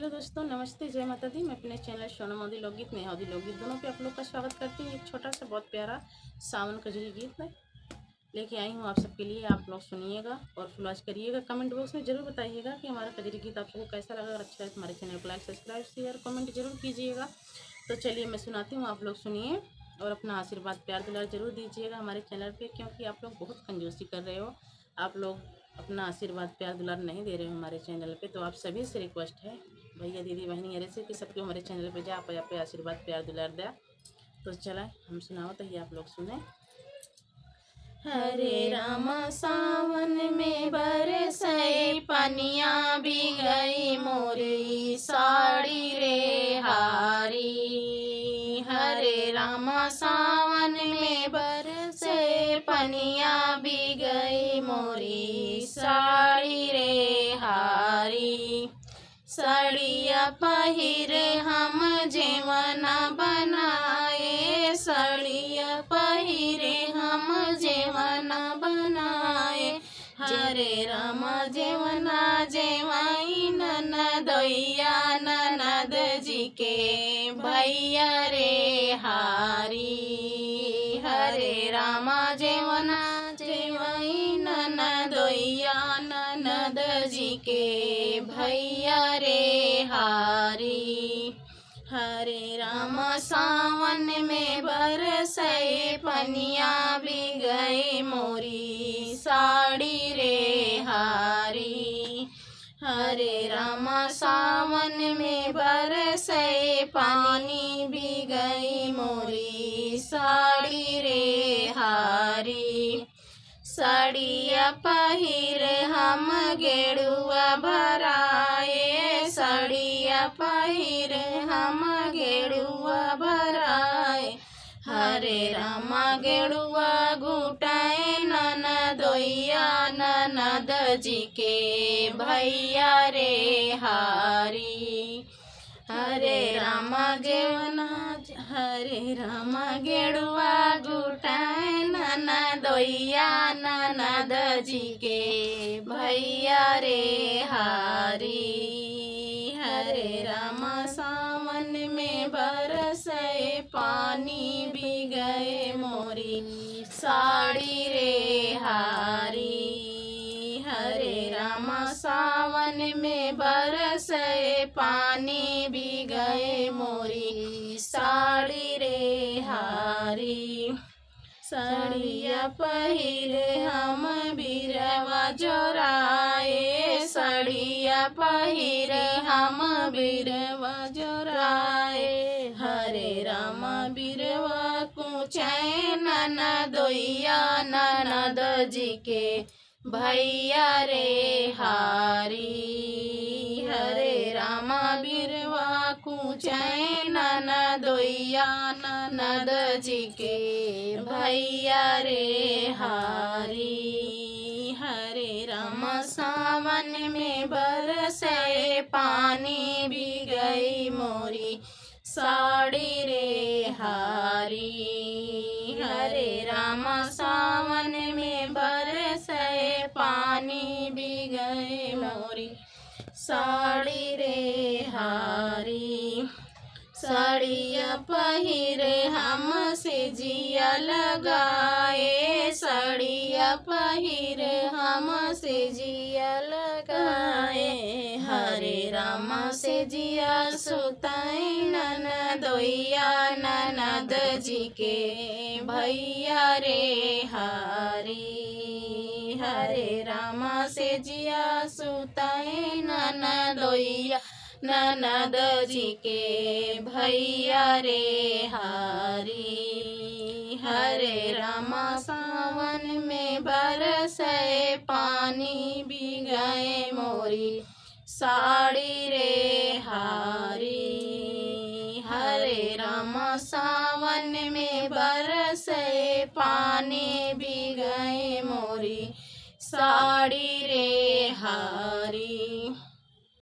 Hello दोस्तों, नमस्ते, जय माता दी। मैं अपने चैनल सोनम मोदी लोकगीत नेहादी लोकगीत दोनों पे आप लोग का स्वागत करती हूँ। एक छोटा सा बहुत प्यारा सावन कजरी गीत लेके आई हूँ आप सबके लिए। आप लोग सुनिएगा और फॉलो करिएगा। कमेंट बॉक्स में जरूर बताइएगा कि हमारा कजरी गीत आप सबको कैसा लगा। अगर अच्छा है तो हमारे चैनल को लाइक, सब्सक्राइब, शेयर, कमेंट जरूर कीजिएगा। तो चलिए मैं सुनाती हूँ, आप लोग सुनिए और अपना आशीर्वाद प्यार दुलार जरूर दीजिएगा हमारे चैनल पर, क्योंकि आप लोग बहुत कंजूसी कर रहे हो। आप लोग अपना आशीर्वाद प्यार दुलार नहीं दे रहे हो हमारे चैनल पे। तो आप सभी से रिक्वेस्ट है, भैया दीदी बहनी अरे से कि सबके हमारे चैनल पे जा पे आशीर्वाद प्यार दुलार दे। तो चला हम सुनाओ तो ये आप लोग सुने। हरे रामा सावन में बरसई पनिया भी गई मोरी साड़ी रे हारी। हरे रामा सावन में बरसई पनिया भी गई मोरी साड़ी रे हारी। सड़िया पहिरे हम जेवना बनाए, सड़िया पहिरे हम जेवना बनाए। हरे राम जेवना जेवाई ननदोइया ननद जी के भैया रे हारी। हरे राम जेवना जेवाई ननदोइया ननद जी के भैया रे हारी। हरे राम सावन में बरसई पनिया भी गई मोरी साड़ी रे हारी। हरे राम सावन में बरसई पानी भी गई मोरी साड़ी रे हारी। सड़िया पहिर हम गेड़ुआ भराए, सड़िया पहिर हम गेड़ुआ भराए। हरे रामा गेड़ुआ घुटाए ननदोइया ननद जी के भैया रे हारी। हरे रामा गेवना हरे रामा गेड़ुआ घुटाए ननदोइया ननद जी के भैया रे हारी। हरे रामा सावन में बरसए पानी भी गए मोरी साड़ी रे हारी। हरे रामा सावन में बरसए पानी भी गए मोरी साड़ी रे हारी। सड़िया पहिरे हम बिरवा जोराए, सड़िया पहिरे हम बिरवा जोराए। हरे रामा बिरवा कुचाए ननदोइया ननद जी के भैया रे हारी। हरे रामा बिरवा कुचाए ननदोइया ननद जी के भैया रे हारी। हरे रामा सावन में बरसए पानी भी गई मोरी साड़ी रे हारी। हरे रामा सावन में बरसए पानी भी गए मोरी साड़ी रे हारी। सड़िया पहिरे हम से जिया लगाए, सड़िया पहिरे हम से जिया लगाए। हरे रामा से जिया सुताए ननदोइया ननद जी के भैया रे हारी। हरे रामा से जिया सुताए ननदोइया ननद जी के भैया रे हारी। हरे रामा सावन में बरसए पानी भी गए मोरी साड़ी रे हारी। हरे रामा सावन में बरसए पानी भी गए मोरी साड़ी रे हारी।